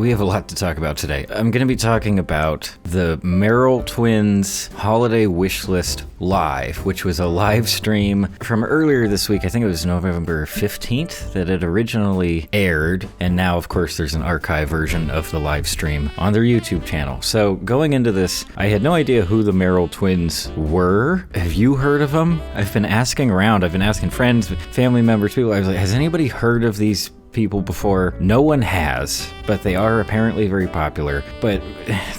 We have a lot to talk about today. I'm going to be talking about the Merrill Twins Holiday Wishlist Live, which was a live stream from earlier this week. I think it was November 15th that it originally aired, and now, of course, there's an archive version of the live stream on their YouTube channel. So going into this, I had no idea who the Merrill Twins were. Have you heard of them? I've been asking around. I've been asking friends, family members, people. I was like, has anybody heard of these people before? No one has, but they are apparently very popular. But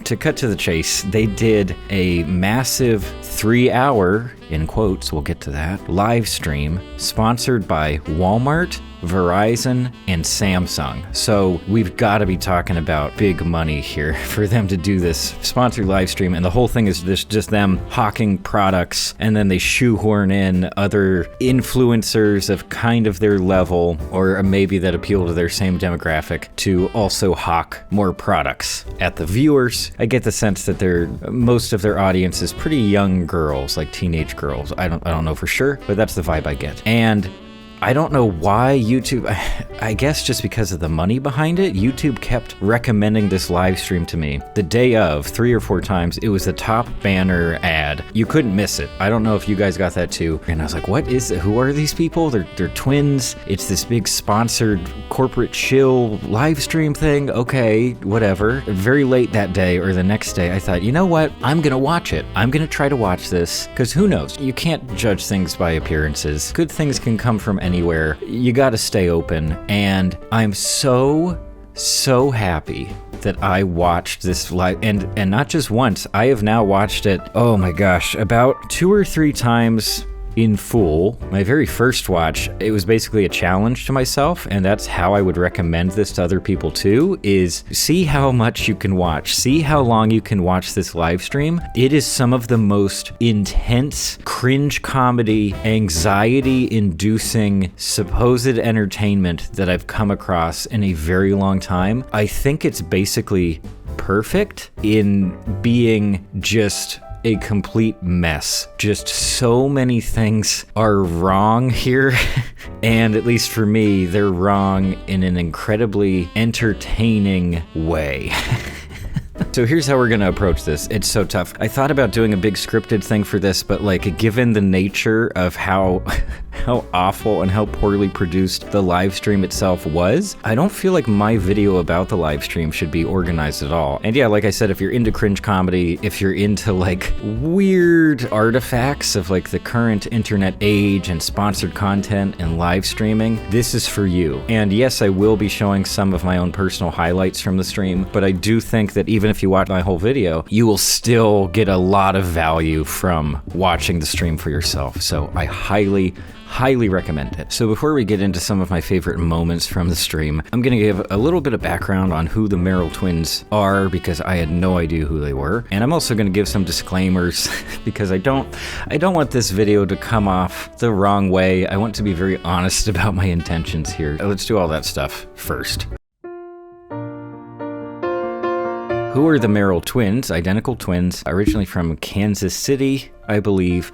to cut to the chase, they did a massive 3-hour, in quotes, we'll get to that, live stream sponsored by Walmart, Verizon, and Samsung. So we've got to be talking about big money here for them to do this sponsored live stream. And the whole thing is just them hawking products, and then they shoehorn in other influencers of kind of their level, or maybe that appeal to their same demographic, to also hawk more products at the viewers. I get the sense that most of their audience is pretty young girls, like teenage girls. I don't know for sure, but that's the vibe I get. And I don't know why YouTube, I guess just because of the money behind it, YouTube kept recommending this live stream to me. The day of, 3 or 4 times, it was the top banner ad. You couldn't miss it. I don't know if you guys got that too. And I was like, what is it? Who are these people? They're twins. It's this big sponsored corporate shill live stream thing. Okay, whatever. Very late that day or the next day, I thought, you know what? I'm going to watch it. I'm going to try to watch this, because who knows? You can't judge things by appearances. Good things can come from anywhere. You got to stay open. And I'm so happy that I watched this live, and not just once. I have now watched it, oh my gosh, about 2 or 3 times in full. My very first watch, it was basically a challenge to myself, and that's how I would recommend this to other people too, is see how much you can watch. See how long you can watch this live stream. It is some of the most intense, cringe comedy, anxiety-inducing, supposed entertainment that I've come across in a very long time. I think it's basically perfect in being just a complete mess. Just so many things are wrong here. And at least for me, they're wrong in an incredibly entertaining way. So here's how we're gonna approach this. It's so tough. I thought about doing a big scripted thing for this, but like, given the nature of how awful and how poorly produced the live stream itself was, I don't feel like my video about the live stream should be organized at all. And yeah, like I said, if you're into cringe comedy, if you're into like weird artifacts of like the current internet age and sponsored content and live streaming, this is for you. And yes, I will be showing some of my own personal highlights from the stream, but I do think that even if you watch my whole video, you will still get a lot of value from watching the stream for yourself. So I highly recommend it. So before we get into some of my favorite moments from the stream, I'm gonna give a little bit of background on who the Merrill Twins are, because I had no idea who they were. And I'm also gonna give some disclaimers because I don't want this video to come off the wrong way. I want to be very honest about my intentions here. Let's do all that stuff first. Who are the Merrill Twins? Identical twins, originally from Kansas City, I believe.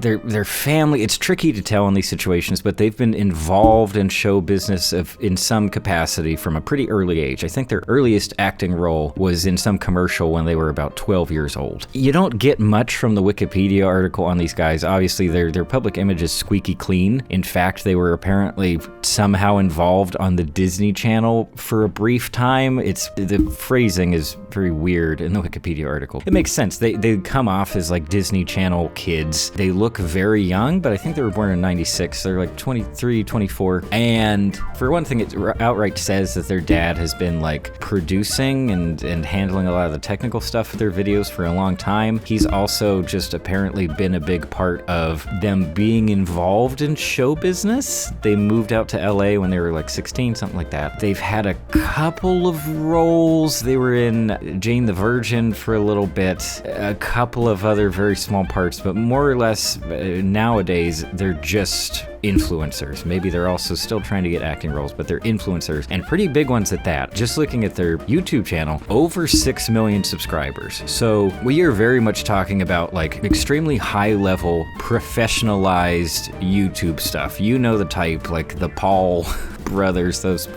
Their family, it's tricky to tell in these situations, but they've been involved in show business in some capacity from a pretty early age. I think their earliest acting role was in some commercial when they were about 12 years old. You don't get much from the Wikipedia article on these guys. Obviously, their public image is squeaky clean. In fact, they were apparently somehow involved on the Disney Channel for a brief time. The phrasing is very weird in the Wikipedia article. It makes sense. They come off as like Disney Channel kids. They look very young, but I think they were born in 96. They're like 23, 24. And for one thing, it outright says that their dad has been like producing and handling a lot of the technical stuff for their videos for a long time. He's also just apparently been a big part of them being involved in show business. They moved out to LA when they were like 16, something like that. They've had a couple of roles. They were in Jane the Virgin for a little bit, a couple of other very small parts, but more or less nowadays they're just influencers. Maybe they're also still trying to get acting roles, but they're influencers, and pretty big ones at that. Just looking at their YouTube channel, over 6 million subscribers. So we are very much talking about like extremely high level, professionalized YouTube stuff. You know the type, like the Paul brothers, those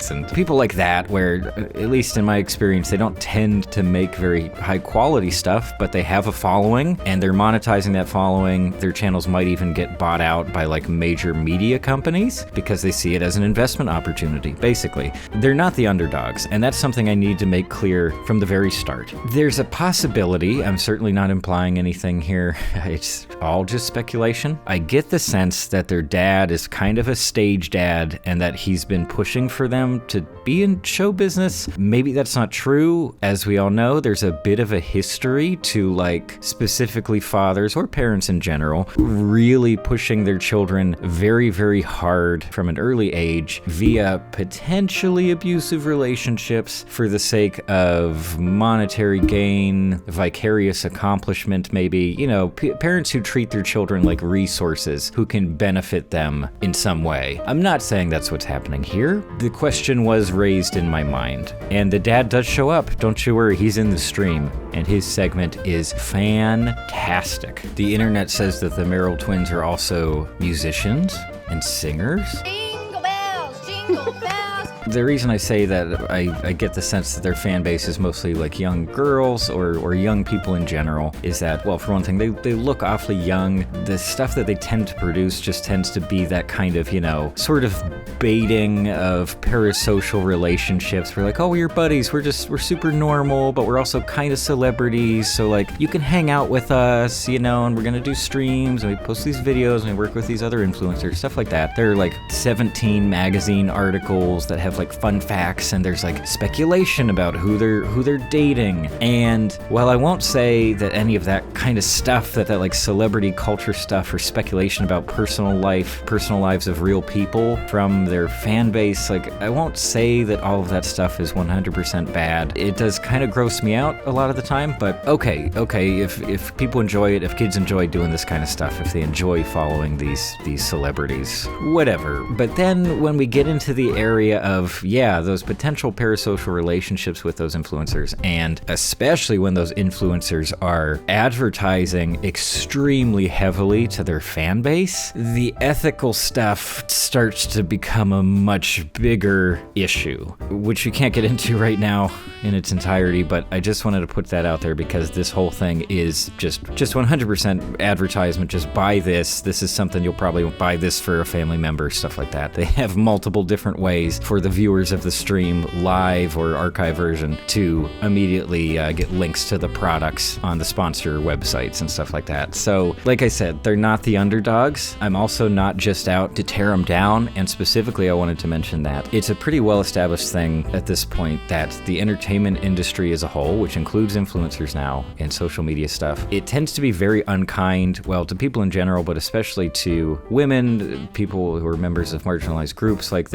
Netflix and people like that, where, at least in my experience, they don't tend to make very high quality stuff, but they have a following and they're monetizing that following. Their channels might even get bought out by like major media companies because they see it as an investment opportunity. Basically, they're not the underdogs, and that's something I need to make clear from the very start. There's a possibility, I'm certainly not implying anything here, it's all just speculation. I get the sense that their dad is kind of a stage dad and that he's been pushing for them to be in show business. Maybe that's not true. As we all know, there's a bit of a history to like specifically fathers or parents in general really pushing their children very, very hard from an early age via potentially abusive relationships for the sake of monetary gain, vicarious accomplishment maybe. You know, parents who treat their children like resources who can benefit them in some way. I'm not saying that's what's happening here. The question was raised in my mind, and the dad does show up. Don't you worry, he's in the stream, and his segment is fantastic. The internet says that the Merrill twins are also musicians and singers. Jingle bells, jingle bells. The reason I say that, I get the sense that their fan base is mostly like young girls or young people in general, is that, well, for one thing, they look awfully young. The stuff that they tend to produce just tends to be that kind of, you know, sort of baiting of parasocial relationships. We're like, oh, we're buddies, we're super normal, but we're also kind of celebrities, so like, you can hang out with us, you know, and we're gonna do streams, and we post these videos, and we work with these other influencers, stuff like that. There are like 17 magazine articles that have like fun facts, and there's like speculation about who they're dating. And while I won't say that any of that kind of stuff, that like celebrity culture stuff or speculation about personal lives of real people from their fan base, like, I won't say that all of that stuff is 100% bad. It does kind of gross me out a lot of the time, but okay, if people enjoy it, if kids enjoy doing this kind of stuff, if they enjoy following these celebrities, whatever. But then when we get into the area of, yeah, those potential parasocial relationships with those influencers, and especially when those influencers are advertising extremely heavily to their fan base, the ethical stuff starts to become a much bigger issue, which we can't get into right now in its entirety, but I just wanted to put that out there because this whole thing is just 100% advertisement. Just buy this. This is something you'll probably buy this for a family member, stuff like that. They have multiple different ways for the viewers of the stream, live or archive version, to immediately get links to the products on the sponsor websites and stuff like that. So, like I said, they're not the underdogs. I'm also not just out to tear them down, and specifically I wanted to mention that it's a pretty well-established thing at this point that the entertainment industry as a whole, which includes influencers now and social media stuff, it tends to be very unkind, well, to people in general, but especially to women, people who are members of marginalized groups. Like,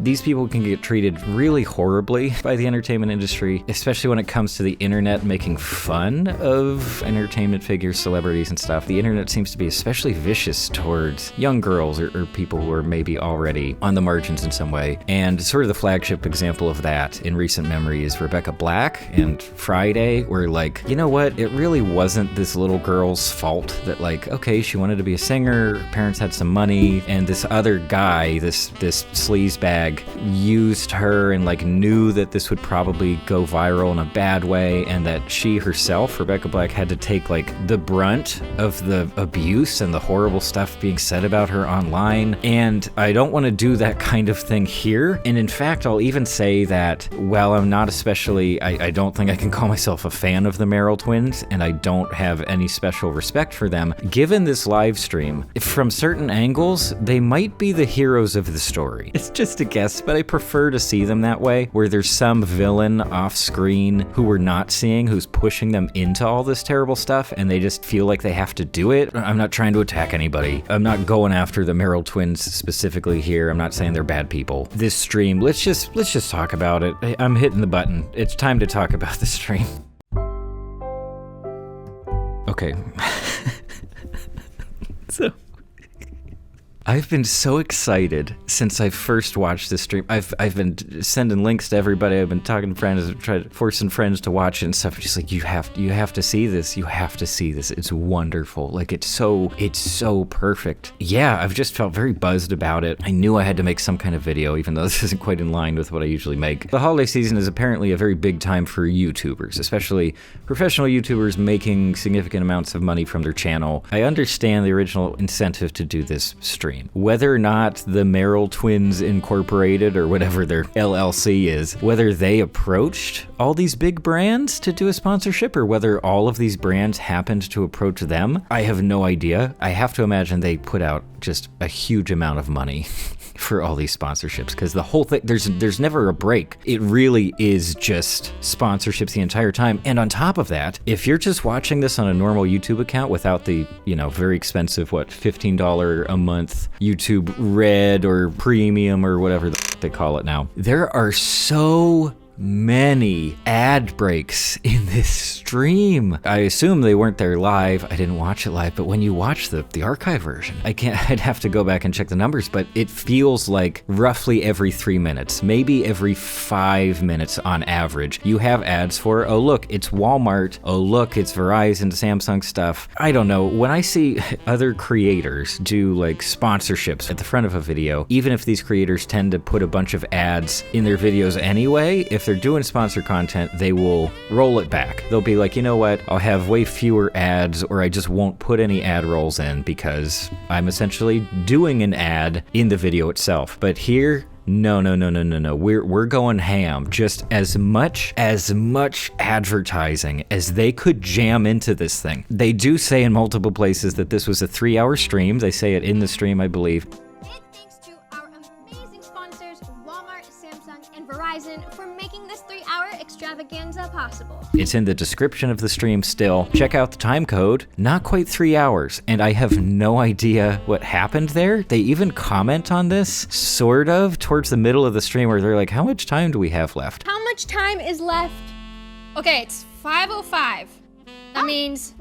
these people can get treated really horribly by the entertainment industry, especially when it comes to the internet making fun of entertainment figures, celebrities, and stuff. The internet seems to be especially vicious towards young girls or people who are maybe already on the margins in some way. And sort of the flagship example of that in recent memory is Rebecca Black and Friday, where, like, you know what? It really wasn't this little girl's fault that, like, okay, she wanted to be a singer, her parents had some money, and this other guy, this sleazebag, used her and like knew that this would probably go viral in a bad way, and that she herself, Rebecca Black, had to take like the brunt of the abuse and the horrible stuff being said about her online. And I don't want to do that kind of thing here. And in fact, I'll even say that while I'm not especially, I don't think I can call myself a fan of the Merrill twins, and I don't have any special respect for them, given this live stream, from certain angles, they might be the heroes of the story. It's just a guess, but I prefer to see them that way, where there's some villain off screen who we're not seeing, who's pushing them into all this terrible stuff, and they just feel like they have to do it. I'm not trying to attack anybody. I'm not going after the Merrill twins specifically here. I'm not saying they're bad people. This stream, let's just talk about it. I'm hitting the button. It's time to talk about the stream. Okay. So I've been so excited since I first watched this stream. I've been sending links to everybody. I've been talking to friends, forcing friends to watch it and stuff. Just like, you have to see this. You have to see this. It's wonderful. Like, it's so perfect. Yeah, I've just felt very buzzed about it. I knew I had to make some kind of video, even though this isn't quite in line with what I usually make. The holiday season is apparently a very big time for YouTubers, especially professional YouTubers making significant amounts of money from their channel. I understand the original incentive to do this stream. Whether or not the Merrill Twins Incorporated, or whatever their LLC is, whether they approached all these big brands to do a sponsorship, or whether all of these brands happened to approach them, I have no idea. I have to imagine they put out just a huge amount of money for all these sponsorships, because the whole thing, there's never a break. It really is just sponsorships the entire time. And on top of that, if you're just watching this on a normal YouTube account without the, very expensive, $15 a month YouTube Red or Premium or whatever they call it now, there are so many ad breaks in this stream. I assume they weren't there live. I didn't watch it live, but when you watch the archive version, I'd have to go back and check the numbers, but it feels like roughly every 3 minutes, maybe every 5 minutes on average, you have ads for, oh look, it's Walmart, oh look, it's Verizon, Samsung stuff. I don't know, when I see other creators do like sponsorships at the front of a video, even if these creators tend to put a bunch of ads in their videos anyway, if they're doing sponsor content, they will roll it back. They'll be like, you know what, I'll have way fewer ads, or I just won't put any ad rolls in because I'm essentially doing an ad in the video itself. But here, no. We're going ham. Just as much advertising as they could jam into this thing. They do say in multiple places that this was a 3-hour stream. They say it in the stream, I believe. For making this 3-hour extravaganza possible. It's in the description of the stream still. Check out the time code. Not quite 3 hours, and I have no idea what happened there. They even comment on this, sort of, towards the middle of the stream where they're like, how much time do we have left? How much time is left? Okay, it's 5:05. That means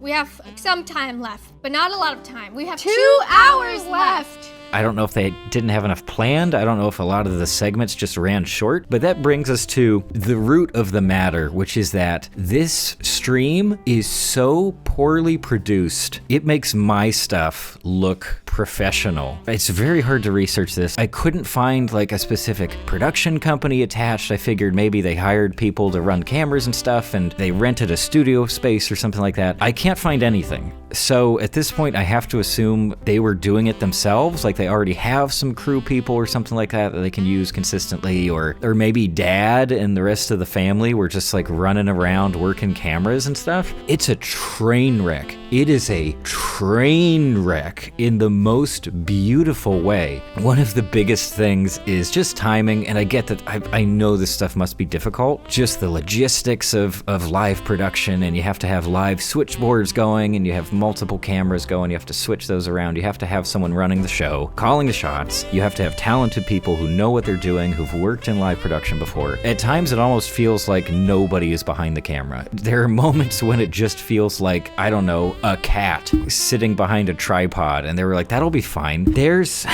we have some time left, but not a lot of time. We have 2 hours left. I don't know if they didn't have enough planned. I don't know if a lot of the segments just ran short, but that brings us to the root of the matter, which is that this stream is so poorly produced. It makes my stuff look professional. It's very hard to research this. I couldn't find like a specific production company attached. I figured maybe they hired people to run cameras and stuff, and they rented a studio space or something like that. I can't find anything. So at this point, I have to assume they were doing it themselves, like they already have some crew people or something like that that they can use consistently, or maybe dad and the rest of the family were just like running around working cameras and stuff. It's a train wreck. It is a train wreck in the most beautiful way. One of the biggest things is just timing, and I get that I know this stuff must be difficult. Just the logistics of live production, and you have to have live switchboards going, and you have multiple cameras going, you have to switch those around, you have to have someone running the show, calling the shots, you have to have talented people who know what they're doing, who've worked in live production before. At times it almost feels like nobody is behind the camera. There are moments when it just feels like, I don't know, a cat sitting behind a tripod, and they were like, that'll be fine. There's...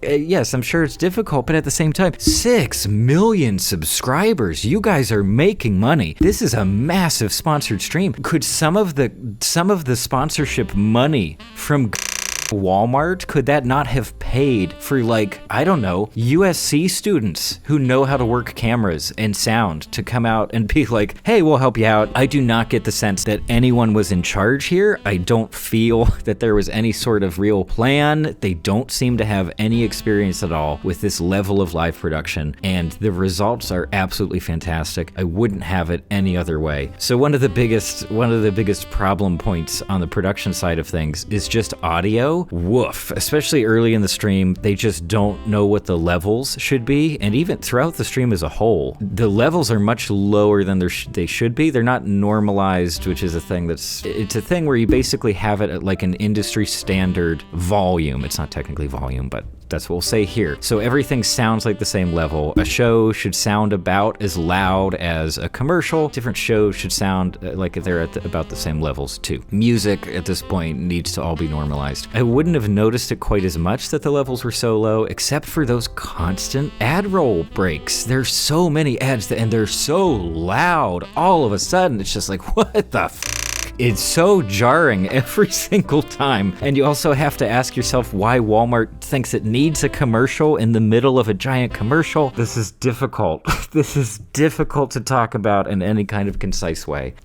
Yes, I'm sure it's difficult, but at the same time, 6 million subscribers. You guys are making money. This is a massive sponsored stream. Could some of the sponsorship money from Walmart, could that not have paid for, like, I don't know, USC students who know how to work cameras and sound to come out and be like, hey, we'll help you out? I do not get the sense that anyone was in charge here. I don't feel that there was any sort of real plan. They don't seem to have any experience at all with this level of live production, and the results are absolutely fantastic. I wouldn't have it any other way. So one of the biggest problem points on the production side of things is just audio. Woof. Especially early in the stream, they just don't know what the levels should be, and even throughout the stream as a whole, the levels are much lower than they should be. They're not normalized, which is a thing it's a thing where you basically have it at like an industry standard volume. It's not technically volume, but That's what we'll say here. So everything sounds like the same level. A show should sound about as loud as a commercial. Different shows should sound like they're at about the same levels too. Music at this point needs to all be normalized. I wouldn't have noticed it quite as much that the levels were so low, except for those constant ad roll breaks. There's so many ads and they're so loud. All of a sudden, it's just like, what the It's so jarring every single time. And you also have to ask yourself why Walmart thinks it needs a commercial in the middle of a giant commercial. This is difficult. This is difficult to talk about in any kind of concise way.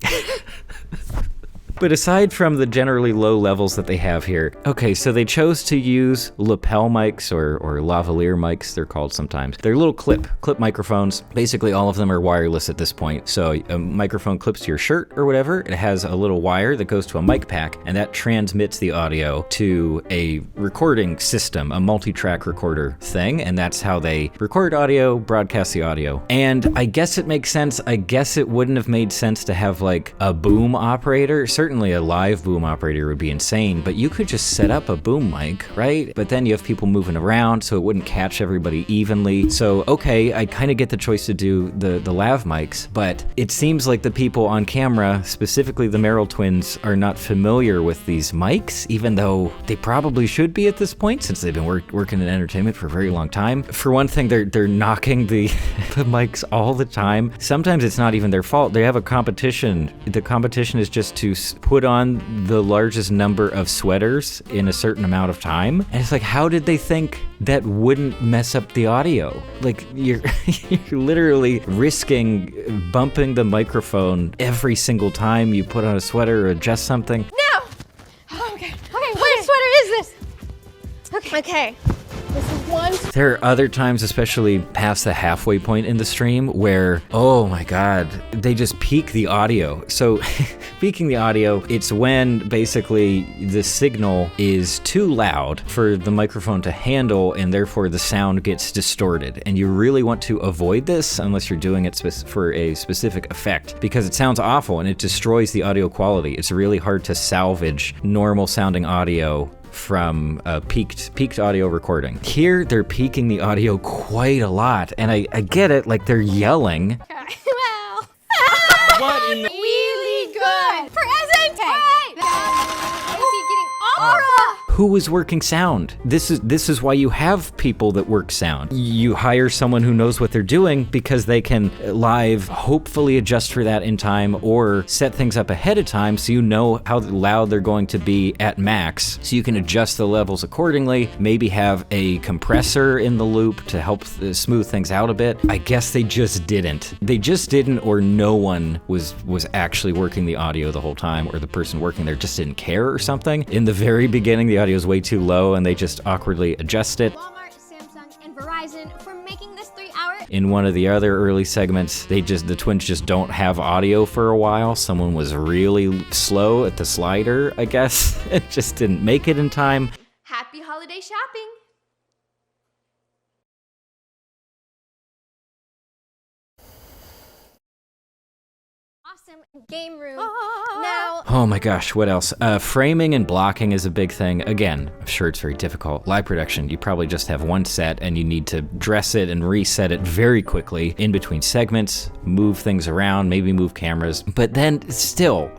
But aside from the generally low levels that they have here, okay, so they chose to use lapel mics or lavalier mics, they're called sometimes. They're little clip microphones. Basically, all of them are wireless at this point. So a microphone clips to your shirt or whatever. It has a little wire that goes to a mic pack, and that transmits the audio to a recording system, a multi-track recorder thing, and that's how they record audio, broadcast the audio. And I guess it makes sense. I guess it wouldn't have made sense to have like a boom operator. Certainly a live boom operator would be insane, but you could just set up a boom mic, right? But then you have people moving around, so it wouldn't catch everybody evenly. So, okay, I kind of get the choice to do the lav mics, but it seems like the people on camera, specifically the Merrill twins, are not familiar with these mics, even though they probably should be at this point, since they've been working in entertainment for a very long time. For one thing, they're knocking the mics all the time. Sometimes it's not even their fault. They have a competition. The competition is just to put on the largest number of sweaters in a certain amount of time. And it's like, how did they think that wouldn't mess up the audio? Like, you're literally risking bumping the microphone every single time you put on a sweater or adjust something. No! Okay, what sweater is this? Okay. This is one. There are other times, especially past the halfway point in the stream, where, oh my God, they just peak the audio. So peaking the audio, it's when basically the signal is too loud for the microphone to handle, and therefore the sound gets distorted. And you really want to avoid this unless you're doing it for a specific effect, because it sounds awful and it destroys the audio quality. It's really hard to salvage normal sounding audio from a peaked audio recording. Here, they're peaking the audio quite a lot, and I get it, like they're yelling. Okay, well. What in the... Really good. Present. Right. Is he getting aura? Who was working sound? This is why you have people that work sound. You hire someone who knows what they're doing, because they can live hopefully adjust for that in time, or set things up ahead of time so you know how loud they're going to be at max, so you can adjust the levels accordingly. Maybe have a compressor in the loop to help smooth things out a bit. I guess they just didn't. They just didn't, or no one was actually working the audio the whole time, or the person working there just didn't care or something. In the very beginning, the audio is way too low and they just awkwardly adjust it. Walmart, Samsung, and Verizon for making this 3-hour. In one of the other early segments, the twins just don't have audio for a while. Someone was really slow at the slider, I guess. It just didn't make it in time. Happy holiday shopping. Awesome game room. Now. Oh my gosh, what else? Framing and blocking is a big thing. Again, I'm sure it's very difficult. Live production, you probably just have one set and you need to dress it and reset it very quickly in between segments, move things around, maybe move cameras. But then still,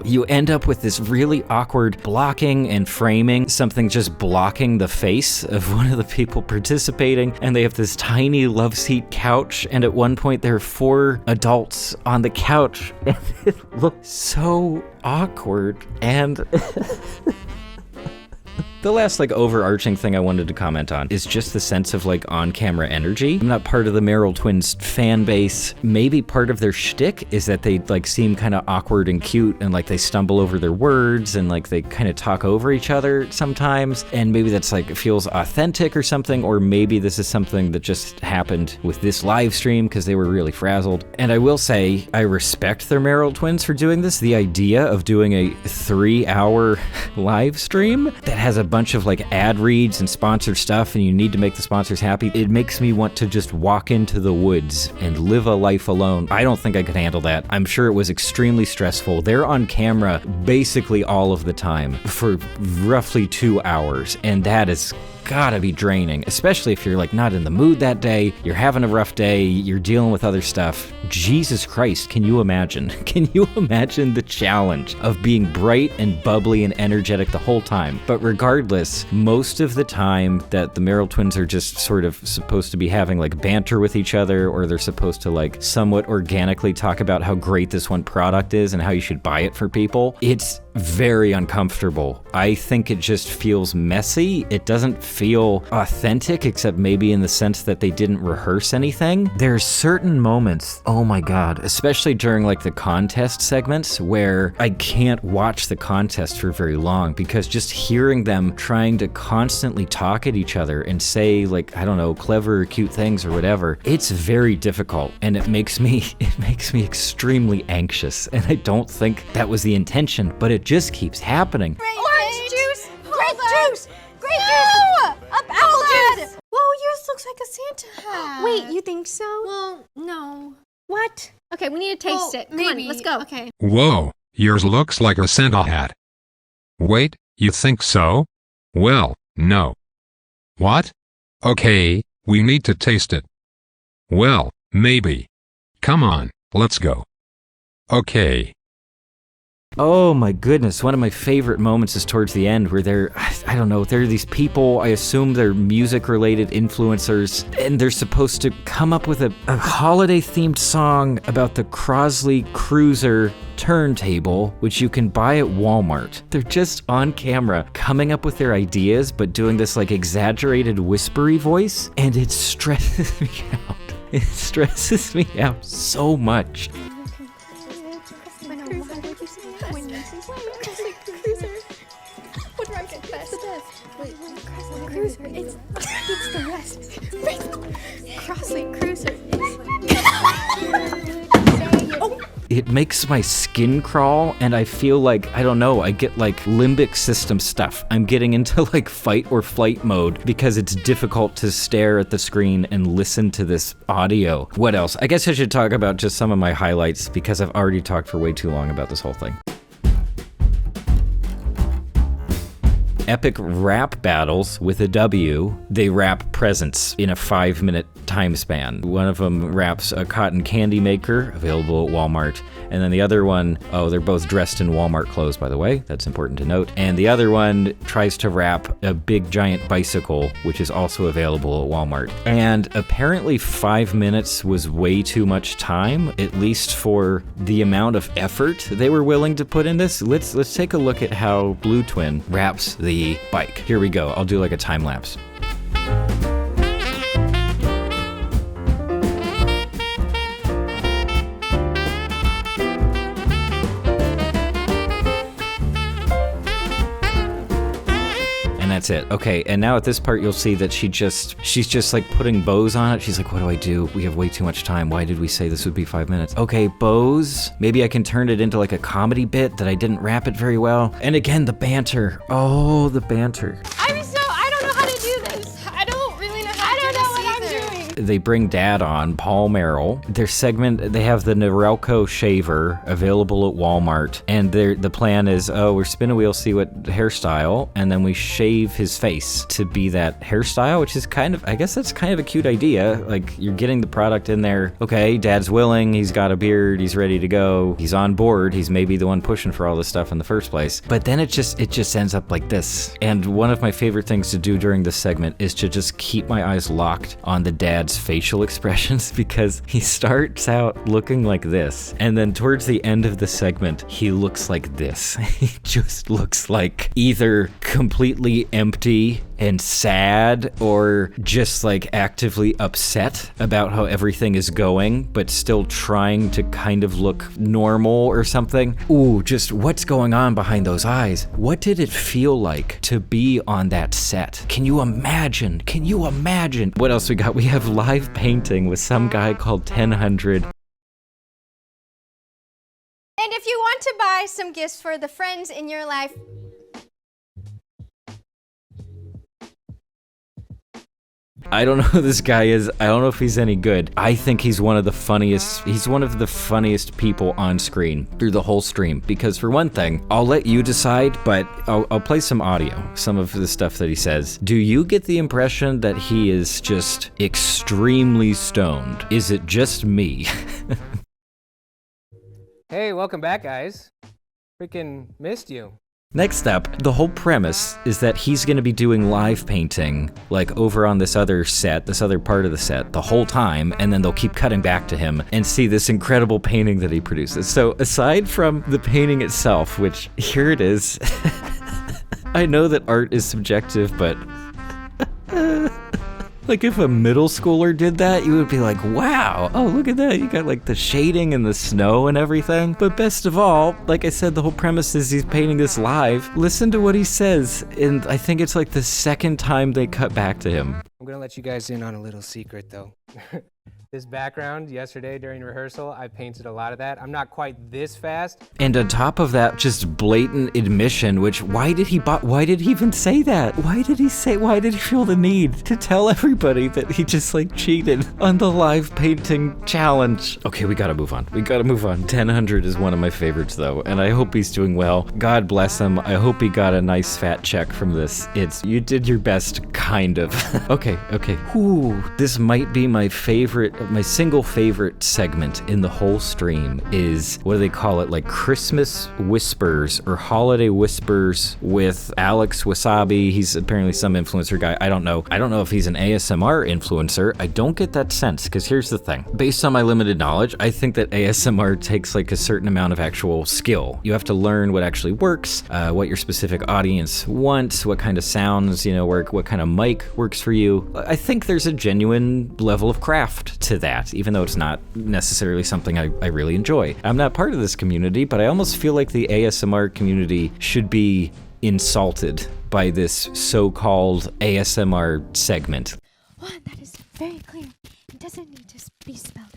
you end up with this really awkward blocking and framing, something just blocking the face of one of the people participating. And they have this tiny love seat couch. And at one point there are 4 adults on the couch. And it looks so awkward. And the last overarching thing I wanted to comment on is just the sense of on-camera energy. I'm not part of the Merrill twins fan base. Maybe part of their shtick is that they seem kind of awkward and cute, and they stumble over their words, and they kind of talk over each other sometimes. And maybe that's feels authentic or something, or maybe this is something that just happened with this live stream because they were really frazzled. And I will say, I respect their Merrill twins for doing this. The idea of doing a 3-hour live stream that has a bunch of ad reads and sponsored stuff, and you need to make the sponsors happy, it makes me want to just walk into the woods and live a life alone. I don't think I could handle that. I'm sure it was extremely stressful. They're on camera basically all of the time for roughly 2 hours, and that is gotta be draining, especially if you're like not in the mood that day, you're having a rough day, you're dealing with other stuff. Jesus Christ, can you imagine? Can you imagine the challenge of being bright and bubbly and energetic the whole time? But regardless, most of the time that the Merrill twins are just sort of supposed to be having like banter with each other, or they're supposed to like somewhat organically talk about how great this one product is and how you should buy it for people, it's very uncomfortable. I think it just feels messy. It doesn't feel authentic, except maybe in the sense that they didn't rehearse anything. There's certain moments, oh my God, especially during like the contest segments, where I can't watch the contest for very long because just hearing them trying to constantly talk at each other and say like, I don't know, clever or cute things or whatever, it's very difficult, and it makes me extremely anxious. And I don't think that was the intention, but it just keeps happening. Orange juice! Grape juice! Grape No! juice! Apple juice! Whoa, yours looks like a Santa hat. Wait, you think so? Well, no. What? Okay, we need to taste it. Come maybe. on, let's go. Okay. Whoa, yours looks like a Santa hat. Wait, you think so? Well, no. What? Okay, we need to taste it. Well, maybe. Come on, let's go. Okay. Oh my goodness, one of my favorite moments is towards the end where there are these people, I assume they're music-related influencers, and they're supposed to come up with a holiday-themed song about the Crosley Cruiser turntable, which you can buy at Walmart. They're just on camera coming up with their ideas, but doing this like exaggerated whispery voice, and it stresses me out. It stresses me out so much. It's the rest. Crossly Cruiser. It makes my skin crawl, and I feel like, I don't know, I get like limbic system stuff. I'm getting into like fight or flight mode because it's difficult to stare at the screen and listen to this audio. What else? I guess I should talk about just some of my highlights because I've already talked for way too long about this whole thing. Epic rap battles with a W. They rap presents in a 5-minute time span. One of them raps a cotton candy maker, available at Walmart. And then the other one, oh, they're both dressed in Walmart clothes, by the way. That's important to note. And the other one tries to rap a big giant bicycle, which is also available at Walmart. And apparently 5 minutes was way too much time, at least for the amount of effort they were willing to put in this. Let's take a look at how Blue Twin raps the bike. Here we go. I'll do like a time lapse. That's it. Okay, and now at this part you'll see that she's just like putting bows on it. She's like, what do I do? We have way too much time. Why did we say this would be 5 minutes? Okay, bows. Maybe I can turn it into like a comedy bit that I didn't wrap it very well. And again, the banter. Oh, the banter. I don't know how to do this. I don't really know how to do this. I don't know what I'm doing. They bring Dad on, Paul Merrill. Their segment, they have the Norelco shaver available at Walmart. And the plan is, oh, we're spin a wheel, see what hairstyle, and then we shave his face to be that hairstyle, which is kind of, I guess that's kind of a cute idea. Like, you're getting the product in there. Okay, Dad's willing, he's got a beard, he's ready to go, he's on board, he's maybe the one pushing for all this stuff in the first place. But then it just ends up like this. And one of my favorite things to do during this segment is to just keep my eyes locked on the Dad's facial expressions, because he starts out looking like this, and then towards the end of the segment, he looks like this. He just looks like either completely empty and sad, or just like actively upset about how everything is going, but still trying to kind of look normal or something. Ooh, just what's going on behind those eyes? What did it feel like to be on that set? Can you imagine? Can you imagine? What else we got? We have live painting with some guy called 1000. And if you want to buy some gifts for the friends in your life, I don't know who this guy is. I don't know if he's any good. I think he's one of the funniest people on screen through the whole stream. Because for one thing, I'll let you decide, but I'll play some audio, some of the stuff that he says. Do you get the impression that he is just extremely stoned? Is it just me? Hey, welcome back, guys. Freaking missed you. Next up, the whole premise is that he's going to be doing live painting, like over on this other set, this other part of the set, the whole time, and then they'll keep cutting back to him and see this incredible painting that he produces. So aside from the painting itself, which here it is, I know that art is subjective, but like if a middle schooler did that, you would be like, wow, oh, look at that. You got like the shading and the snow and everything. But best of all, like I said, the whole premise is he's painting this live. Listen to what he says. And I think it's like the second time they cut back to him. I'm gonna let you guys in on a little secret, though. This background, yesterday during rehearsal, I painted a lot of that. I'm not quite this fast. And on top of that, just blatant admission, which why did he even say that? Why did he feel the need to tell everybody that he just like cheated on the live painting challenge? Okay, we gotta move on. 1000 is one of my favorites though, and I hope he's doing well. God bless him. I hope he got a nice fat check from this. You did your best, kind of. Okay. Whew, this might be my single favorite segment in the whole stream is, what do they call it, like Christmas Whispers or Holiday Whispers with Alex Wasabi. He's apparently some influencer guy. I don't know if he's an ASMR influencer. I don't get that sense, because here's the thing. Based on my limited knowledge, I think that ASMR takes like a certain amount of actual skill. You have to learn what actually works, what your specific audience wants, what kind of sounds, work, what kind of mic works for you. I think there's a genuine level of craft to that, even though it's not necessarily something I really enjoy. I'm not part of this community, but I almost feel like the ASMR community should be insulted by this so-called ASMR segment. One that is very clear. It doesn't need to be spelled out.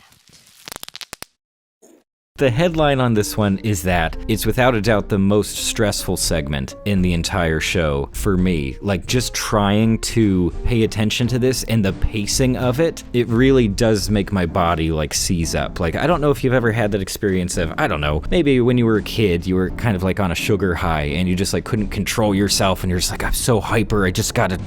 The headline on this one is that it's without a doubt the most stressful segment in the entire show for me. Like, just trying to pay attention to this and the pacing of it, it really does make my body like seize up. Like, I don't know if you've ever had that experience of, I don't know, maybe when you were a kid, you were kind of like on a sugar high and you just like couldn't control yourself and you're just like, I'm so hyper, I just gotta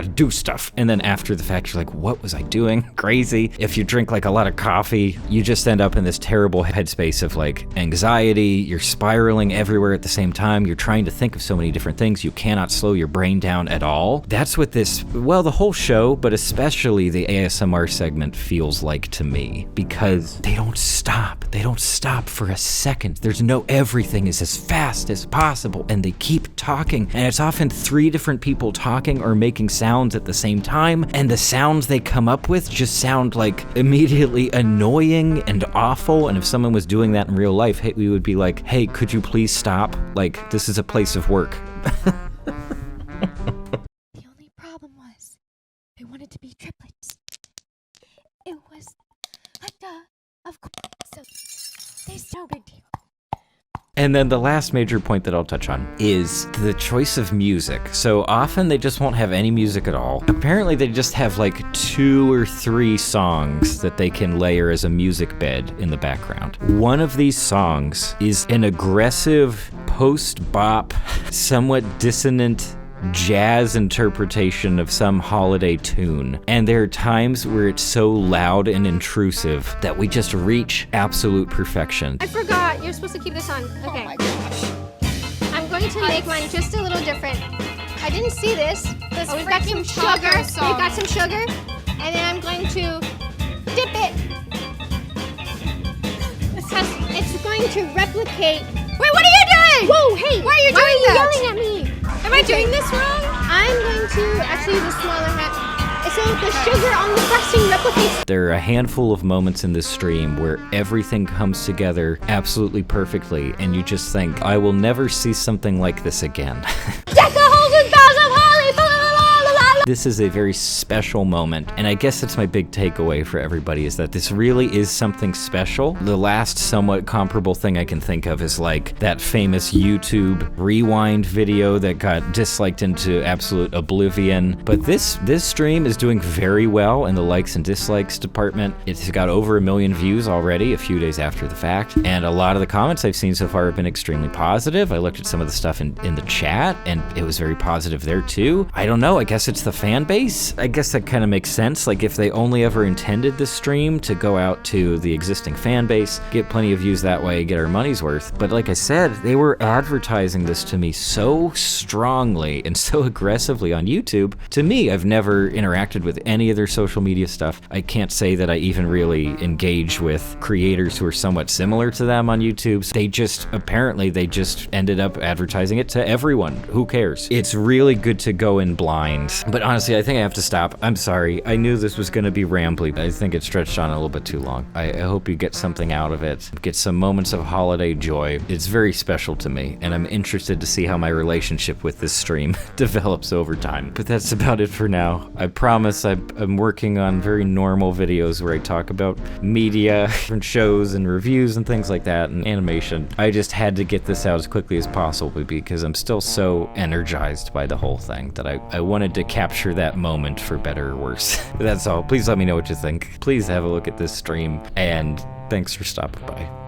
do stuff. And then after the fact, you're like, what was I doing? Crazy. If you drink like a lot of coffee, you just end up in this terrible headspace of like anxiety. You're spiraling everywhere at the same time. You're trying to think of so many different things. You cannot slow your brain down at all. That's what the whole show, but especially the ASMR segment feels like to me, because they don't stop. They don't stop for a second. Everything is as fast as possible and they keep talking, and it's often 3 different people talking or making sounds at the same time, and the sounds they come up with just sound like immediately annoying and awful. And if someone was doing that in real life, hey, we would be like, hey, could you please stop? Like, this is a place of work. The only problem was they wanted to be triplets. It was like of course, so it's no big deal. And then the last major point that I'll touch on is the choice of music. So often they just won't have any music at all. Apparently they just have like 2 or 3 songs that they can layer as a music bed in the background. One of these songs is an aggressive post-bop, somewhat dissonant jazz interpretation of some holiday tune. And there are times where it's so loud and intrusive that we just reach absolute perfection. I forgot. You're supposed to keep this on. Okay. Oh my gosh. I'm going to make mine just a little different. I didn't see this. We've got some freaking sugar. taco We've song. got some sugar. And then I'm going to dip it. Because it's going to replicate. Wait, what are you doing? Whoa, hey. Why are you Why are doing you that? yelling at me? Am I doing this wrong? I'm going to actually use a smaller hat. So the sugar on the frosting replicates. There are a handful of moments in this stream where everything comes together absolutely perfectly, and you just think, I will never see something like this again. Deck the halls with boughs of holly. This is a very special moment, and I guess that's my big takeaway for everybody, is that this really is something special. The last somewhat comparable thing I can think of is like that famous YouTube rewind video that got disliked into absolute oblivion. But this stream is doing very well in the likes and dislikes department. It's got over 1 million views already a few days after the fact, and a lot of the comments I've seen so far have been extremely positive. I looked at some of the stuff in the chat, and it was very positive there too. I don't know, I guess it's the fan base. I guess that kind of makes sense. Like, if they only ever intended this stream to go out to the existing fan base, get plenty of views that way, get our money's worth. But like I said, they were advertising this to me so strongly and so aggressively on YouTube. To me, I've never interacted with any of their social media stuff. I can't say that I even really engage with creators who are somewhat similar to them on YouTube. They just ended up advertising it to everyone. Who cares? It's really good to go in blind. But honestly, I think I have to stop. I'm sorry. I knew this was going to be rambly. I think it stretched on a little bit too long. I hope you get something out of it. Get some moments of holiday joy. It's very special to me, and I'm interested to see how my relationship with this stream develops over time. But that's about it for now. I promise I'm working on very normal videos where I talk about media, different shows and reviews and things like that, and animation. I just had to get this out as quickly as possible because I'm still so energized by the whole thing that I wanted to capture that moment for better or worse. But that's all. Please let me know what you think. Please have a look at this stream, and thanks for stopping by.